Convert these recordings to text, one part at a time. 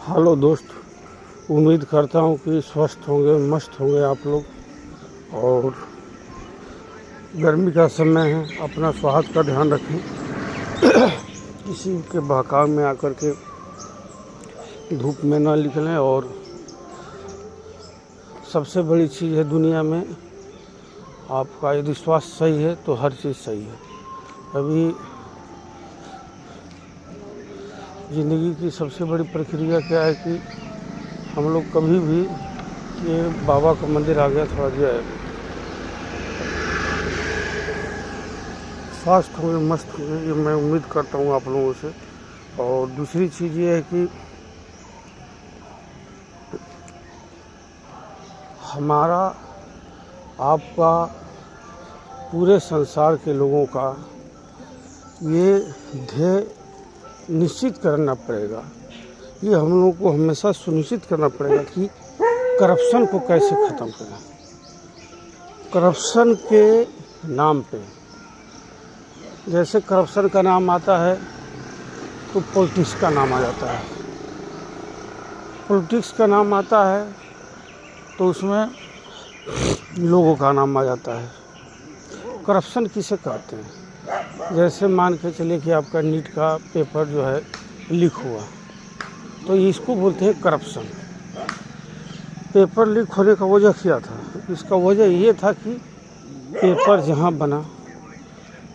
Hello दोस्त, उम्मीद करता हूँ कि स्वस्थ होंगे, मस्त होंगे आप लोग। और गर्मी का समय है, अपना स्वास्थ्य का ध्यान रखें। किसी के बहकाव में आकर के धूप में ना निकलें। और सबसे बड़ी चीज़ है दुनिया में, आपका यदि स्वास्थ्य सही है तो हर चीज़ सही है। अभी ज़िंदगी की सबसे बड़ी प्रक्रिया क्या है कि हम लोग कभी भी, ये बाबा का मंदिर आ गया थोड़ा जाए, स्वास्थ्य होंगे, मस्त होंगे, ये मैं उम्मीद करता हूँ आप लोगों से। और दूसरी चीज़ ये है कि हमारा, आपका, पूरे संसार के लोगों का ये ध्येय निश्चित करना पड़ेगा, ये हम लोगों को हमेशा सुनिश्चित करना पड़ेगा कि करप्शन को कैसे ख़त्म करें। करप्शन के नाम पे, जैसे करप्शन का नाम आता है तो पॉलिटिक्स का नाम आ जाता है, पॉलिटिक्स का नाम आता है तो उसमें लोगों का नाम आ जाता है। करप्शन किसे कहते हैं? जैसे मान के चलिए कि आपका नीट का पेपर जो है लीक हुआ, तो इसको बोलते हैं करप्शन। पेपर लीक होने का वजह क्या था? इसका वजह ये था कि पेपर जहाँ बना,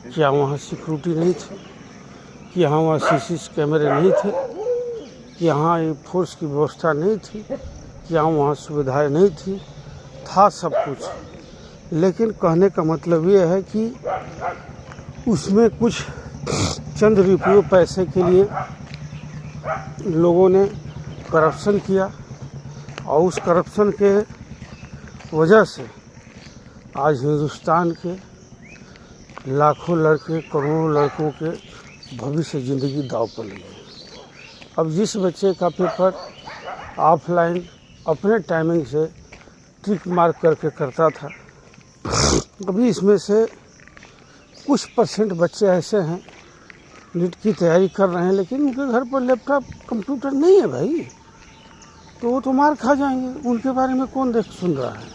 क्या वहाँ सिक्योरिटी नहीं थी, कि यहाँ वहाँ सीसी कैमरे नहीं थे, कि यहाँ एक फोर्स की व्यवस्था नहीं थी, कि यहाँ वहाँ सुविधाएं नहीं थी, था सब कुछ। लेकिन कहने का मतलब ये है कि उसमें कुछ चंद रुपयों पैसे के लिए लोगों ने करप्शन किया, और उस करप्शन के वजह से आज हिंदुस्तान के लाखों लड़के, करोड़ों लड़कों के भविष्य ज़िंदगी दांव पर लगी। अब जिस बच्चे का पेपर ऑफलाइन अपने टाइमिंग से टिक मार्क करके करता था, अभी इसमें से कुछ परसेंट बच्चे ऐसे हैं नीट की तैयारी कर रहे हैं, लेकिन उनके घर पर लैपटॉप कंप्यूटर नहीं है भाई, तो वो तो मार खा जाएंगे। उनके बारे में कौन सुन रहा है?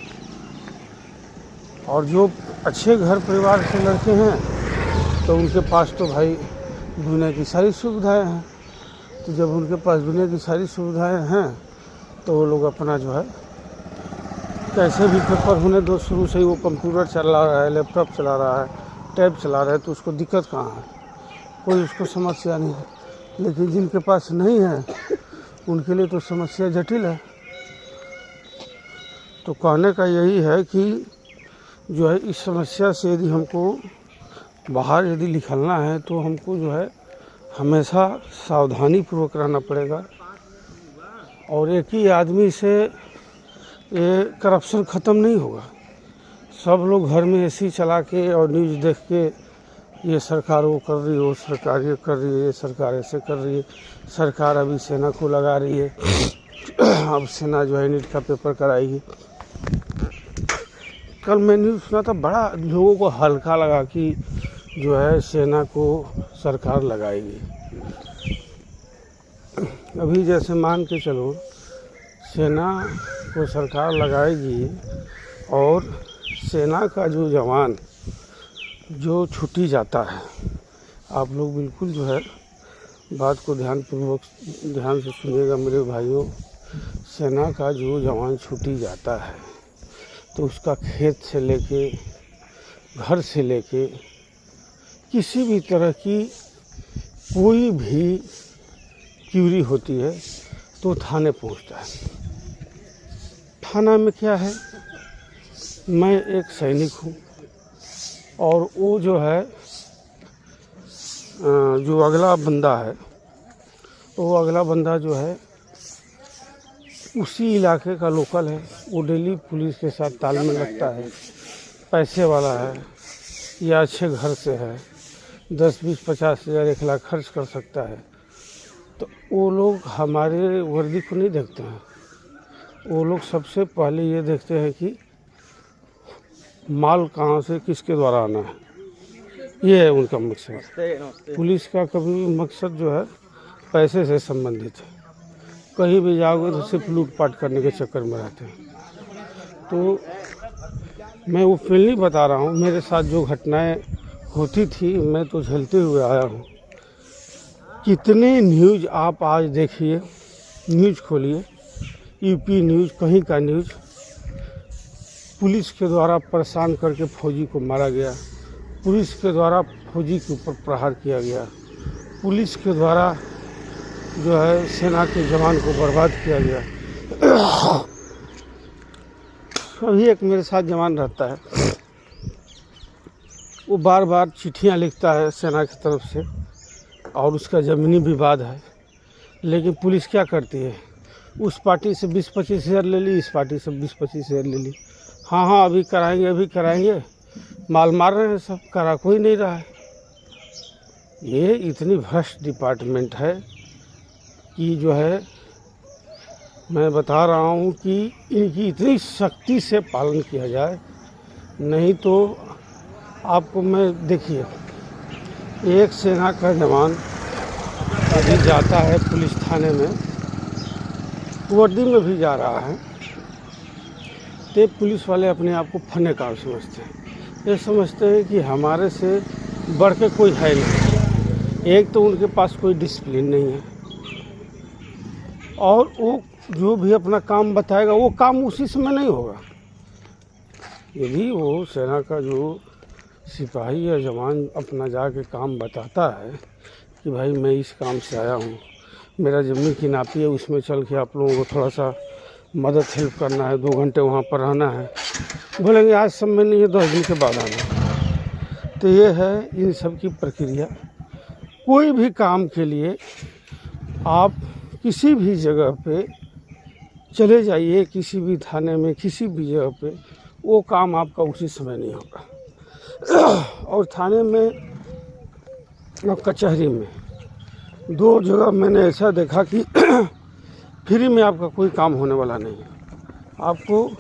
और जो अच्छे घर परिवार से लड़के हैं तो उनके पास तो भाई दुनिया की सारी सुविधाएं हैं। तो जब उनके पास दुनिया की सारी सुविधाएं हैं तो वो लोग अपना जो है कैसे भी पेपर होने दो, शुरू से ही वो कंप्यूटर चला रहा है, लैपटॉप चला रहा है, टैब चला रहा है, तो उसको दिक्कत कहाँ है? कोई उसको समस्या नहीं है। लेकिन जिनके पास नहीं है उनके लिए तो समस्या जटिल है। तो कहने का यही है कि जो है इस समस्या से यदि हमको बाहर यदि निकलना है तो हमको जो है हमेशा सावधानी पूर्वक रहना पड़ेगा। और एक ही आदमी से ये करप्शन ख़त्म नहीं होगा। सब लोग घर में एसी चला के और न्यूज़ देख के ये सरकार वो कर रही है, वो सरकार ये कर रही है, ये सरकार ऐसे कर रही है, सरकार अभी सेना को लगा रही है, अब सेना जो है नीट का पेपर कराएगी। कल मैं न्यूज़ सुना था, बड़ा लोगों को हल्का लगा कि जो है सेना को सरकार लगाएगी। अभी जैसे मान के चलो सेना को सरकार लगाएगी और सेना का जो जवान जो छुट्टी जाता है, आप लोग बिल्कुल जो है बात को ध्यान से सुनिएगा मेरे भाइयों। सेना का जो जवान छुट्टी जाता है तो उसका खेत से लेके, घर से लेके, किसी भी तरह की कोई भी क्यूरी होती है तो थाने पहुंचता है। थाना में क्या है, मैं एक सैनिक हूँ और वो जो है जो अगला बंदा है, वो अगला बंदा जो है उसी इलाके का लोकल है, वो डेली पुलिस के साथ तालमेल रखता है, पैसे वाला है या अच्छे घर से है, 10, 20, 50 हज़ार 1 लाख खर्च कर सकता है, तो वो लोग हमारे वर्दी को नहीं देखते हैं। वो लोग सबसे पहले ये देखते हैं कि माल कहाँ से किसके द्वारा आना है, ये है उनका मकसद। पुलिस का कभी मकसद जो है पैसे से संबंधित है। कहीं भी जाओगे तो सिर्फ लूटपाट करने के चक्कर में रहते हैं। तो मैं वो फील नहीं बता रहा हूँ, मेरे साथ जो घटनाएं होती थी मैं तो झेलते हुए आया हूँ। कितने न्यूज़ आप आज देखिए, न्यूज़ खोलिए, यूपी न्यूज़, कहीं का न्यूज़, पुलिस के द्वारा परेशान करके फौजी को मारा गया, पुलिस के द्वारा फौजी के ऊपर प्रहार किया गया, पुलिस के द्वारा जो है सेना के जवान को बर्बाद किया गया। अभी एक मेरे साथ जवान रहता है, वो बार बार चिट्ठियाँ लिखता है सेना की तरफ से और उसका ज़मीनी विवाद है, लेकिन पुलिस क्या करती है, उस पार्टी से 20-25 हज़ार ले ली, इस पार्टी से 20-25 हज़ार ले ली। हाँ अभी कराएंगे, माल मार रहे हैं सब, करा कोई नहीं रहा है। ये इतनी भ्रष्ट डिपार्टमेंट है कि जो है मैं बता रहा हूँ कि इनकी इतनी सख्ती से पालन किया जाए, नहीं तो आपको मैं देखिए, एक सेना का जवान अभी जाता है पुलिस थाने में, वर्दी में भी जा रहा है, तो पुलिस वाले अपने आप को फनेकार समझते हैं। ये समझते हैं कि हमारे से बढ़ के कोई है नहीं। एक तो उनके पास कोई डिसिप्लिन नहीं है, और वो जो भी अपना काम बताएगा वो काम उसी समय नहीं होगा। यदि वो सेना का जो सिपाही या जवान अपना जाके काम बताता है कि भाई मैं इस काम से आया हूँ, मेरा ज़मीन की नापी है, उसमें चल के आप लोगों को थोड़ा सा मदद हेल्प करना है, 2 घंटे वहाँ पर रहना है, बोलेंगे आज समय नहीं है, 10 दिन के बाद आना। तो ये है इन सब की प्रक्रिया। कोई भी काम के लिए आप किसी भी जगह पे चले जाइए, किसी भी थाने में, किसी भी जगह पे, वो काम आपका उसी समय नहीं होगा। और थाने में और कचहरी में 2 जगह मैंने ऐसा देखा कि फ्री में आपका कोई काम होने वाला नहीं है। आपको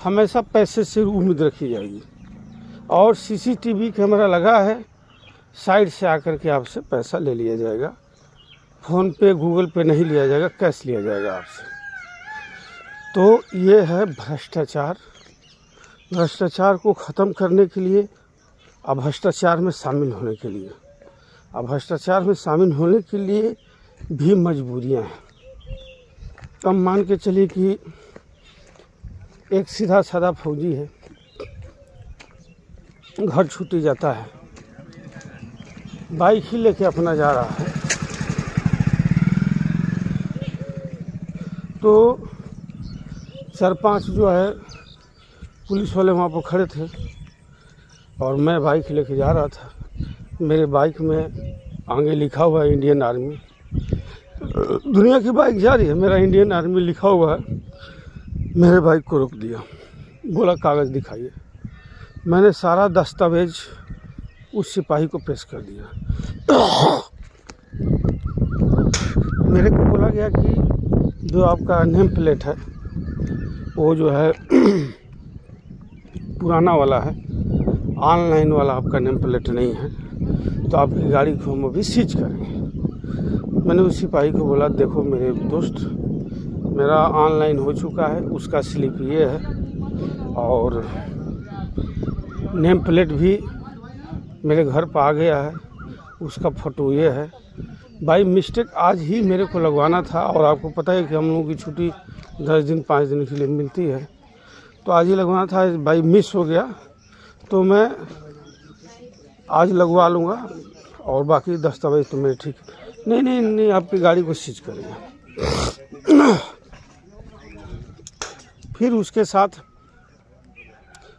हमेशा पैसे से उम्मीद रखी जाएगी, और सीसीटीवी कैमरा लगा है, साइड से आकर के आपसे पैसा ले लिया जाएगा। फ़ोन पे, गूगल पे नहीं लिया जाएगा, कैश लिया जाएगा आपसे। तो ये है भ्रष्टाचार। भ्रष्टाचार को ख़त्म करने के लिए, अब भ्रष्टाचार में शामिल होने के लिए, अब भ्रष्टाचार में शामिल होने के लिए भी मजबूरियां हैं। अब मान के चलिए कि एक सीधा साधा फौजी है, घर छुट्टी जाता है, बाइक ही लेके अपना जा रहा है, तो 4-5 जो है पुलिस वाले वहाँ पर खड़े थे, और मैं बाइक लेके जा रहा था। मेरे बाइक में आगे लिखा हुआ है इंडियन आर्मी। दुनिया की बाइक जा रही है, मेरा इंडियन आर्मी लिखा हुआ है। मेरे बाइक को रोक दिया, बोला कागज़ दिखाइए। मैंने सारा दस्तावेज उस सिपाही को पेश कर दिया। मेरे को बोला गया कि जो आपका नेम प्लेट है वो जो है पुराना वाला है, ऑनलाइन वाला आपका नेम प्लेट नहीं है, तो आपकी गाड़ी को हम अभी सीज करेंगे। मैंने उस सिपाही को बोला, देखो मेरे दोस्त, मेरा ऑनलाइन हो चुका है, उसका स्लिप ये है, और नेम प्लेट भी मेरे घर पर आ गया है, उसका फ़ोटो ये है। बाई मिस्टेक आज ही मेरे को लगवाना था, और आपको पता है कि हम लोगों की छुट्टी 10 दिन 5 दिन के लिए मिलती है, तो आज ही लगवाना था। बाई मिस हो गया, तो मैं आज लगवा लूँगा, और बाकी दस्तावेज तो मेरे ठीक। नहीं, आपकी गाड़ी को सीज करेंगे। फिर उसके साथ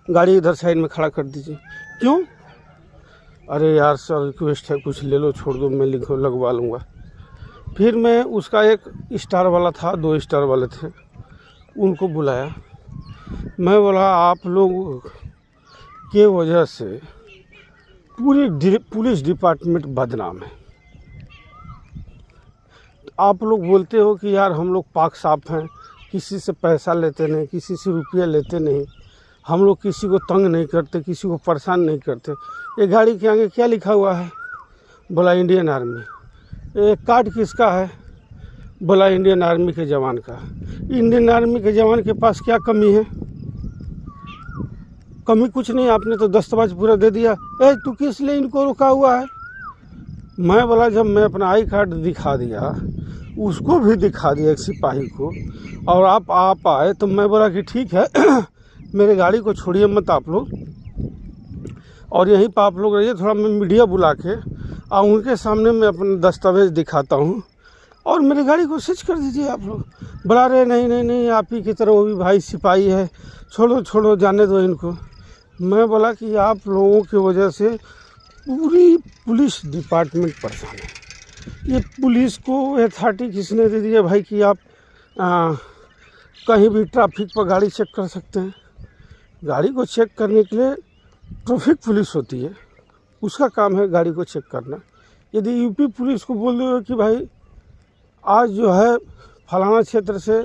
गाड़ी इधर साइड में खड़ा कर दीजिए। क्यों? अरे यार सर, रिक्वेस्ट है, कुछ ले लो, छोड़ दो, मैं लगवा लूँगा। फिर मैं उसका एक स्टार वाला था, 2 स्टार वाले थे, उनको बुलाया। मैं बोला, आप लोग के वजह से पूरी पुलिस डिपार्टमेंट बदनाम है। आप लोग बोलते हो कि यार हम लोग पाक साफ हैं, किसी से पैसा लेते नहीं, किसी से रुपया लेते नहीं, हम लोग किसी को तंग नहीं करते, किसी को परेशान नहीं करते। ये गाड़ी के आगे क्या लिखा हुआ है? बोला इंडियन आर्मी। ये कार्ड किसका है? बोला इंडियन आर्मी के जवान का। इंडियन आर्मी के जवान के पास क्या कमी है? कमी कुछ नहीं, आपने तो दस्तावेज पूरा दे दिया। तू किस लिए इनको रुका हुआ है? मैं बोला जब मैं अपना आई कार्ड दिखा दिया, उसको भी दिखा दिया एक सिपाही को, और आप आए तो मैं बोला कि ठीक है मेरे गाड़ी को छोड़िए मत आप लोग, और यहीं पर आप लोग रहिए, थोड़ा मैं मीडिया बुला के और उनके सामने मैं अपना दस्तावेज दिखाता हूँ और मेरी गाड़ी को सीज कर दीजिए। आप लोग बुला रहे नहीं नहीं नहीं, आप ही की तरह वो भी भाई सिपाही है, छोड़ो छोड़ो जाने दो इनको। मैं बोला कि आप लोगों की वजह से पूरी पुलिस डिपार्टमेंट परेशान है। ये पुलिस को अथॉरिटी किसने दे दी है भाई कि आप कहीं भी ट्रैफिक पर गाड़ी चेक कर सकते हैं? गाड़ी को चेक करने के लिए ट्रैफिक पुलिस होती है, उसका काम है गाड़ी को चेक करना। यदि यूपी पुलिस को बोल दो कि भाई आज जो है फलाना क्षेत्र से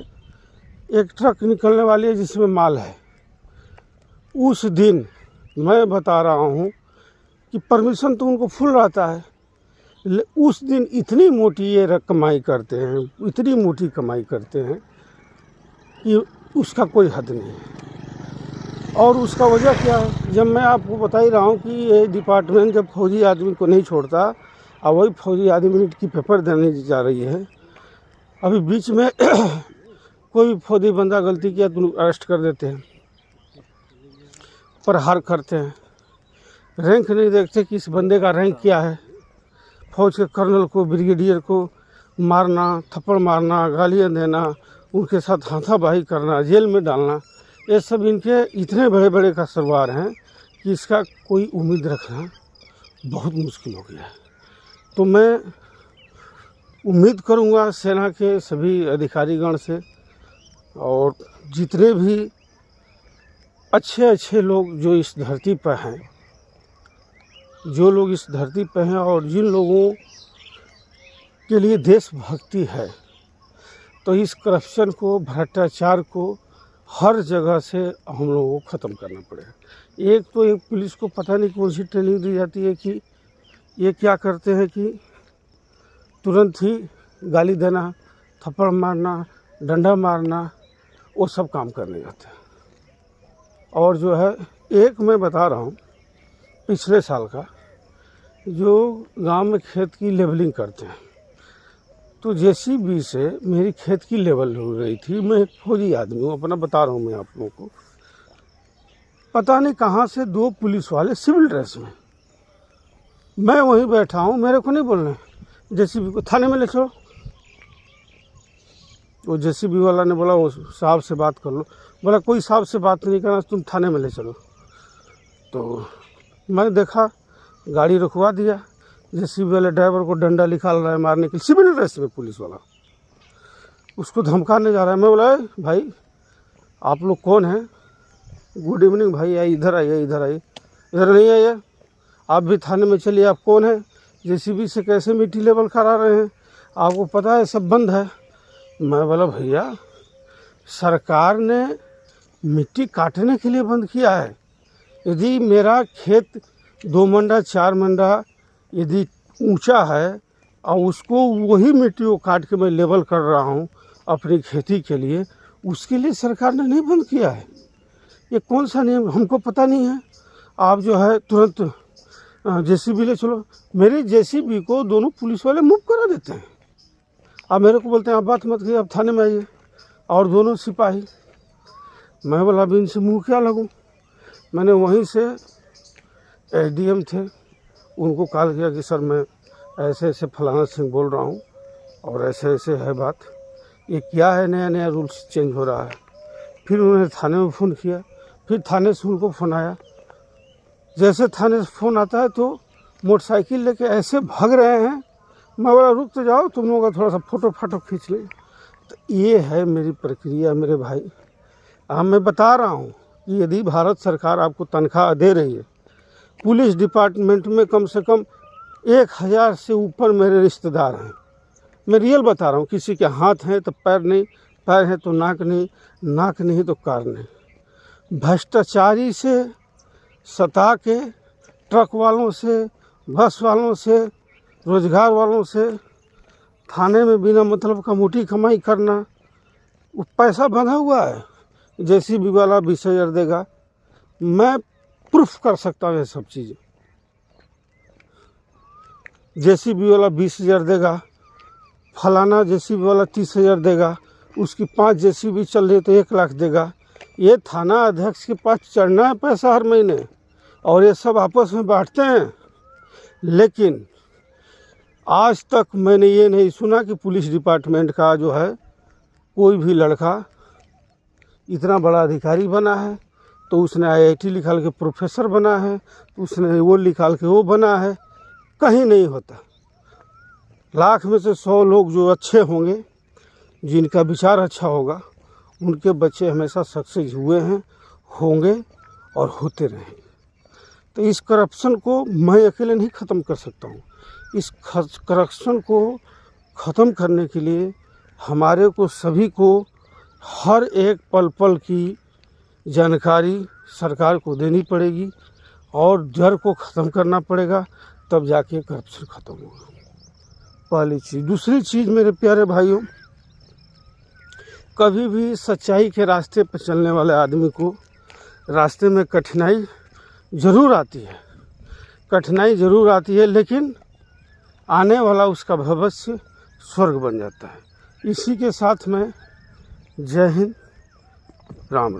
एक ट्रक निकलने वाली है जिसमें माल है, उस दिन मैं बता रहा हूँ कि परमिशन तो उनको फुल रहता है, उस दिन इतनी मोटी ये कमाई करते हैं, इतनी मोटी कमाई करते हैं कि उसका कोई हद नहीं है। और उसका वजह क्या है? जब मैं आपको बता ही रहा हूँ कि ये डिपार्टमेंट जब फौजी आदमी को नहीं छोड़ता और वही फौजी आदमी नीट की पेपर देने जा रही है, अभी बीच में कोई फौजी बंदा गलती किया तो अरेस्ट कर देते हैं, प्रहार करते हैं, रैंक नहीं देखते कि इस बंदे का रैंक क्या है। फौज के कर्नल को, ब्रिगेडियर को मारना, थप्पड़ मारना, गालियाँ देना, उनके साथ हाथापाई करना, जेल में डालना, ये सब इनके इतने बड़े बड़े का सरवार हैं कि इसका कोई उम्मीद रखना बहुत मुश्किल हो गया है। तो मैं उम्मीद करूंगा सेना के सभी अधिकारीगण से, और जितने भी अच्छे अच्छे लोग जो इस धरती पर हैं, जो लोग इस धरती पर हैं और जिन लोगों के लिए देशभक्ति है, तो इस करप्शन को, भ्रष्टाचार को हर जगह से हम लोगों को ख़त्म करना पड़ेगा। एक तो एक पुलिस को पता नहीं कौन सी ट्रेनिंग दी जाती है कि ये क्या करते हैं कि तुरंत ही गाली देना, थप्पड़ मारना, डंडा मारना, वो सब काम करने जाते हैं। और जो है एक मैं बता रहा हूँ पिछले साल का, जो गांव में खेत की लेवलिंग करते हैं, तो जेसीबी से मेरी खेत की लेवल हो रही थी। मैं एक फौजी आदमी हूँ, अपना बता रहा हूँ मैं आप लोगों को। पता नहीं कहाँ से दो पुलिस वाले सिविल ड्रेस में, मैं वहीं बैठा हूँ, मेरे को नहीं बोलना जेसीबी को थाने में ले चलो। वो जेसीबी वाला ने बोला वो साहब से बात कर लो। बोला कोई साहब से बात नहीं करना, तुम थाने में ले चलो। तो मैंने देखा, गाड़ी रुकवा दिया, जेसीबी वाले ड्राइवर को डंडा निकाल रहा है मारने के लिए, सिविल ड्रेस में पुलिस वाला उसको धमकाने जा रहा है। मैं बोला भाई आप लोग कौन हैं? गुड इवनिंग भाई, आइए इधर आइए, इधर आइए। इधर नहीं आइए, आप भी थाने में चलिए। आप कौन हैं? जेसीबी से कैसे मिट्टी लेवल करा रहे हैं? आपको पता है सब बंद है। मैं बोला भैया सरकार ने मिट्टी काटने के लिए बंद किया है। यदि मेरा खेत 2 मंडा 4 मंडा यदि ऊंचा है और उसको वही मिट्टी को काट के मैं लेवल कर रहा हूं अपनी खेती के लिए, उसके लिए सरकार ने नहीं बंद किया है। ये कौन सा नियम हमको पता नहीं है। आप जो है तुरंत जेसीबी ले चलो। मेरी जेसीबी को दोनों पुलिस वाले मूव करा देते हैं। आप मेरे को बोलते हैं आप बात मत कीजिए, आप थाने में आइए, और दोनों सिपाही। मैं बोला अब इनसे मुँह क्या लगूँ। मैंने वहीं से एसडीएम थे, उनको कॉल किया कि सर मैं ऐसे ऐसे फलाना सिंह बोल रहा हूँ और ऐसे ऐसे है बात, ये क्या है, नया नया रूल्स चेंज हो रहा है। फिर उन्होंने थाने में फ़ोन किया, फिर थाने से उनको फ़ोन आया। जैसे थाने से फ़ोन आता है तो मोटरसाइकिल लेके ऐसे भाग रहे हैं। मैं बोला रुक तो जाओ, तुम लोगों का थोड़ा सा फ़ोटो खींच लें। तो ये है मेरी प्रक्रिया मेरे भाई। अब मैं बता रहा हूँ कि यदि भारत सरकार आपको तनख्वाह दे रही है, पुलिस डिपार्टमेंट में कम से कम 1000 से ऊपर मेरे रिश्तेदार हैं। मैं रियल बता रहा हूँ। किसी के हाथ हैं तो पैर नहीं, पैर हैं तो नाक नहीं, नाक नहीं तो कार नहीं। भ्रष्टाचारी से सता के, ट्रक वालों से, बस वालों से, रोजगार वालों से, थाने में बिना मतलब का मोटी कमाई करना, वो पैसा बंधा हुआ है। जेसीबी वाला 20,000 देगा, मैं प्रूफ कर सकता हूँ ये सब चीज़ें। जेसीबी वाला 20,000 देगा, फलाना जेसीबी वाला 30,000 देगा, उसकी 5 जेसीबी चल रही तो 1 लाख देगा। ये थाना अध्यक्ष के पास चढ़ना है पैसा हर महीने, और ये सब आपस में बांटते हैं। लेकिन आज तक मैंने ये नहीं सुना कि पुलिस डिपार्टमेंट का जो है कोई भी लड़का इतना बड़ा अधिकारी बना है तो उसने IIT निकाल के प्रोफेसर बना है, तो उसने वो निकाल के वो बना है। कहीं नहीं होता। लाख में से 100 लोग जो अच्छे होंगे, जिनका विचार अच्छा होगा, उनके बच्चे हमेशा सक्सेस हुए हैं, होंगे और होते रहेंगे। तो इस करप्शन को मैं अकेले नहीं ख़त्म कर सकता हूँ। इस करप्शन को ख़त्म करने के लिए हमारे को सभी को हर एक पल पल की जानकारी सरकार को देनी पड़ेगी और डर को ख़त्म करना पड़ेगा, तब जाके करप्शन ख़त्म होगा। पहली चीज़। दूसरी चीज़ मेरे प्यारे भाइयों, कभी भी सच्चाई के रास्ते पर चलने वाले आदमी को रास्ते में कठिनाई ज़रूर आती है, लेकिन आने वाला उसका भविष्य स्वर्ग बन जाता है। इसी के साथ में जय हिंद, राम राम।